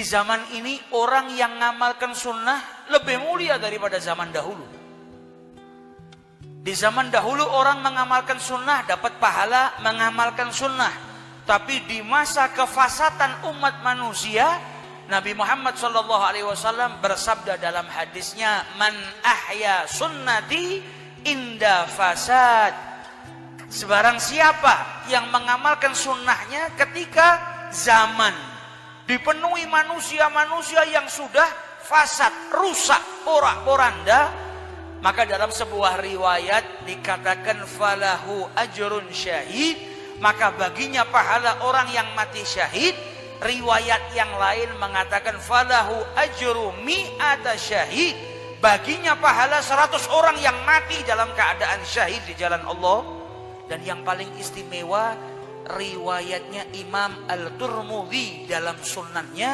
Di zaman ini orang yang ngamalkan sunnah lebih mulia daripada zaman dahulu. Di zaman dahulu orang mengamalkan sunnah dapat pahala mengamalkan sunnah. Tapi di masa kefasatan umat manusia, Nabi Muhammad SAW bersabda dalam hadisnya, "Man ahya sunnati inda fasad." Sebarang siapa yang mengamalkan sunnahnya ketika zaman dipenuhi manusia-manusia yang sudah fasad, rusak, porak-poranda, maka dalam sebuah riwayat dikatakan falahu ajrun syahid, maka baginya pahala orang yang mati syahid. Riwayat yang lain mengatakan falahu ajru mi'ata syahid, baginya pahala 100 orang yang mati dalam keadaan syahid di jalan Allah. Dan yang paling istimewa riwayatnya Imam Al-Tirmidzi dalam sunannya,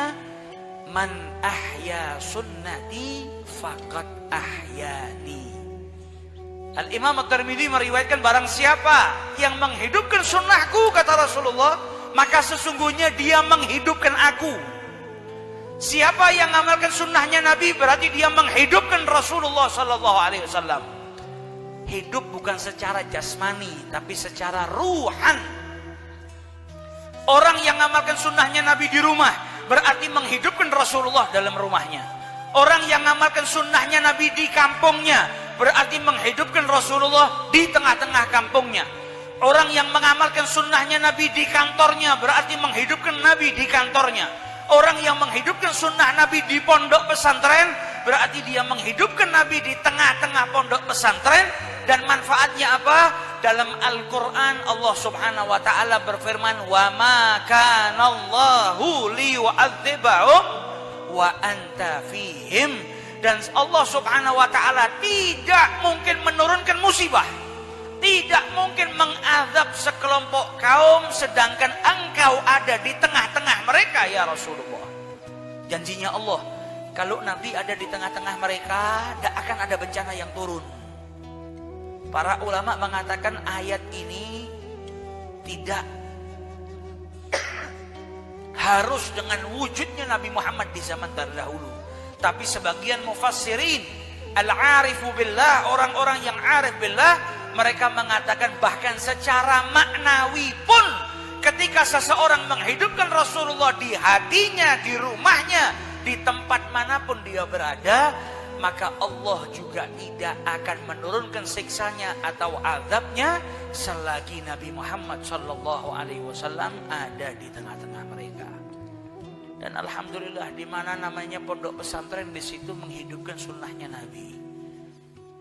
man ahya sunnati faqad ahyani. Al-Imam At-Tirmidzi meriwayatkan barang siapa yang menghidupkan sunnahku, kata Rasulullah, maka sesungguhnya dia menghidupkan aku. Siapa yang mengamalkan sunnahnya Nabi berarti dia menghidupkan Rasulullah SAW. Hidup bukan secara jasmani tapi secara ruhan. Orang yang mengamalkan sunnahnya Nabi di rumah berarti menghidupkan Rasulullah dalam rumahnya. Orang yang mengamalkan sunnahnya Nabi di kampungnya berarti menghidupkan Rasulullah di tengah-tengah kampungnya. Orang yang mengamalkan sunnahnya Nabi di kantornya berarti menghidupkan Nabi di kantornya. Orang yang menghidupkan sunnah Nabi di pondok pesantren berarti dia menghidupkan Nabi di tengah-tengah pondok pesantren. Dan manfaatnya apa? Dalam Al-Quran Allah subhanahu wa ta'ala berfirman, wa ma kana Allahu liyu'adzibahum wa anta fihim. Dan Allah subhanahu wa ta'ala tidak mungkin menurunkan musibah, tidak mungkin mengazab sekelompok kaum sedangkan engkau ada di tengah-tengah mereka ya Rasulullah. Janjinya Allah, kalau Nabi ada di tengah-tengah mereka, tidak akan ada bencana yang turun. Para ulama mengatakan ayat ini tidak harus dengan wujudnya Nabi Muhammad di zaman terdahulu. Tapi sebagian mufassirin al-arifu billah, orang-orang yang arif billah, mereka mengatakan bahkan secara maknawi pun ketika seseorang menghidupkan Rasulullah di hatinya, di rumahnya, di tempat manapun dia berada, maka Allah juga tidak akan menurunkan siksanya atau azabnya selagi Nabi Muhammad SAW ada di tengah-tengah mereka. Dan alhamdulillah di mana namanya pondok pesantren, di situ menghidupkan sunnahnya Nabi.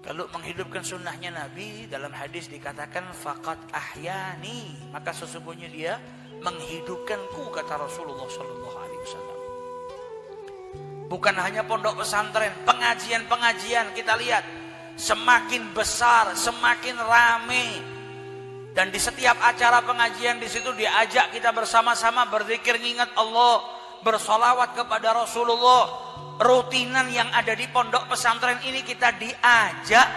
Kalau menghidupkan sunnahnya Nabi, dalam hadis dikatakan faqad ahyani, maka sesungguhnya dia menghidupkanku, kata Rasulullah SAW. Bukan hanya pondok pesantren, pengajian-pengajian kita lihat semakin besar, semakin rame. Dan di setiap acara pengajian di situ diajak kita bersama-sama berzikir ngingat Allah, bersolawat kepada Rasulullah. Rutinan yang ada di pondok pesantren ini kita diajak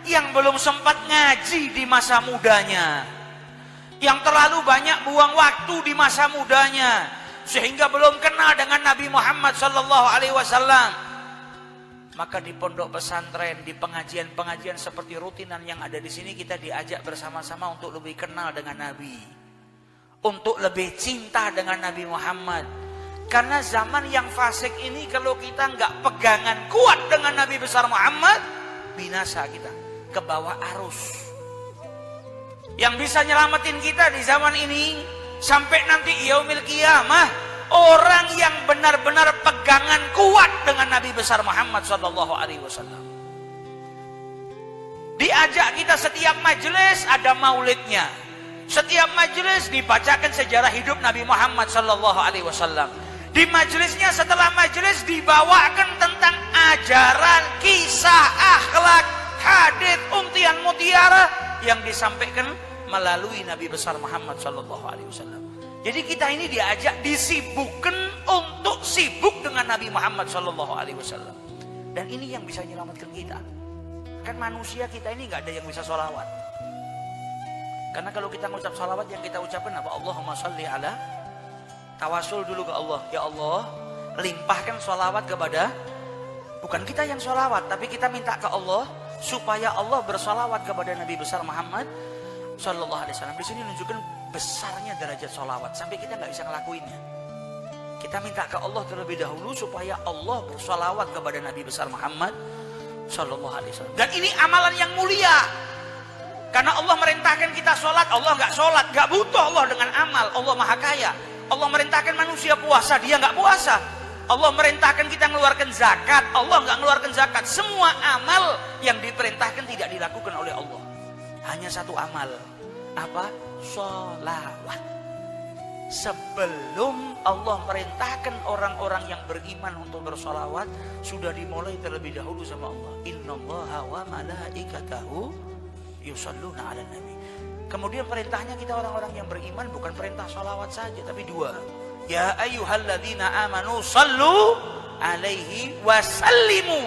yang belum sempat ngaji di masa mudanya, yang terlalu banyak buang waktu di masa mudanya, sehingga belum kenal dengan Nabi Muhammad SAW. Maka di pondok pesantren, di pengajian-pengajian seperti rutinan yang ada di sini, kita diajak bersama-sama untuk lebih kenal dengan Nabi, untuk lebih cinta dengan Nabi Muhammad. Karena zaman yang fasik ini, kalau kita nggak pegangan kuat dengan Nabi besar Muhammad, binasa kita, ke bawah arus. Yang bisa nyelamatin kita di zaman ini sampai nanti yaumil qiyamah, orang yang benar-benar pegangan kuat dengan Nabi besar Muhammad SAW. Diajak kita setiap majelis ada maulidnya, setiap majelis dibacakan sejarah hidup Nabi Muhammad SAW. Di majelisnya, setelah majelis dibawakan tentang ajaran, kisah, akhlak, hadits, untian mutiara yang disampaikan melalui Nabi besar Muhammad SAW. Jadi kita ini diajak, disibukkan untuk sibuk dengan Nabi Muhammad SAW. Dan ini yang bisa menyelamatkan kita. Kan manusia kita ini nggak ada yang bisa sholawat. Karena kalau kita mengucap sholawat, yang kita ucapkan apa? Allahumma sholli ala. Tawasul dulu ke Allah. Ya Allah, limpahkan sholawat kepada, bukan kita yang sholawat, tapi kita minta ke Allah supaya Allah bersolawat kepada Nabi besar Muhammad Sallallahu Alaihi Wasallam. Di sini menunjukkan besarnya derajat sholawat sampai kita nggak bisa ngelakuinnya. Kita minta ke Allah terlebih dahulu supaya Allah bersolawat kepada Nabi besar Muhammad Sallallahu Alaihi Wasallam. Dan ini amalan yang mulia, karena Allah merintahkan kita sholat, Allah nggak sholat, nggak butuh Allah dengan amal. Allah maha kaya. Allah merintahkan manusia puasa, dia nggak puasa. Allah merintahkan kita mengeluarkan zakat, Allah nggak mengeluarkan zakat. Semua amal yang diperintahkan tidak dilakukan oleh Allah. Hanya satu amal, apa? Sholawat. Sebelum Allah merintahkan orang-orang yang beriman untuk bersolawat, sudah dimulai terlebih dahulu sama Allah. Innallaha wa malaikatahu yusholluna 'alan nabi. Kemudian perintahnya kita orang-orang yang beriman bukan perintah sholawat saja, tapi dua. Ya ayyuhalladzina amanu sallu alaihi wasallimu.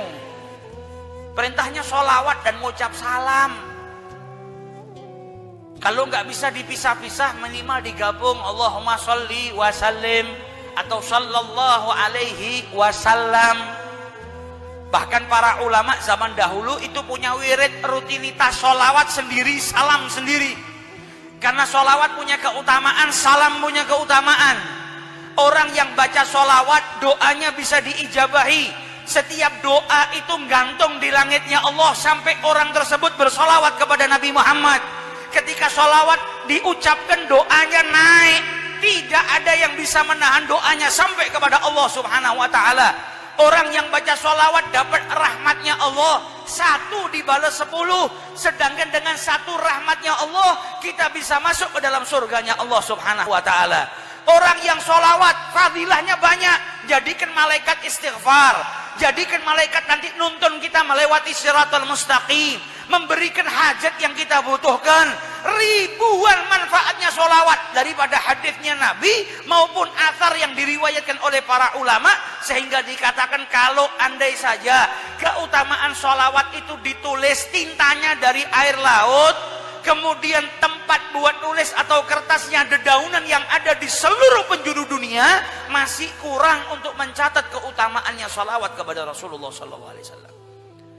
Perintahnya sholawat dan mengucap salam. Kalau nggak bisa dipisah-pisah, minimal digabung Allahumma sholli wasallim atau sallallahu alaihi wasallam. Bahkan para ulama zaman dahulu itu punya wirid rutinitas sholawat sendiri, salam sendiri. Karena sholawat punya keutamaan, salam punya keutamaan. Orang yang baca sholawat, doanya bisa diijabahi. Setiap doa itu gantung di langitnya Allah sampai orang tersebut bersolawat kepada Nabi Muhammad. Ketika sholawat diucapkan, doanya naik. Tidak ada yang bisa menahan doanya sampai kepada Allah Subhanahu wa Ta'ala. Orang yang baca sholawat dapat rahmatnya Allah, 1 dibalas 10. Sedangkan dengan 1 rahmatnya Allah, kita bisa masuk ke dalam surganya Allah Subhanahu wa Ta'ala. Orang yang sholawat fadilahnya banyak. Jadikan malaikat istighfar, jadikan malaikat nanti nuntun kita melewati siratal mustaqim, memberikan hajat yang kita butuhkan. Ribuan manfaatnya sholawat, daripada hadisnya Nabi maupun athar yang diriwayatkan oleh para ulama, sehingga dikatakan kalau andai saja keutamaan sholawat itu ditulis tintanya dari air laut, kemudian tempat buat nulis atau kertasnya dedaunan yang ada di seluruh penjuru dunia, masih kurang untuk mencatat keutamaannya sholawat kepada Rasulullah SAW.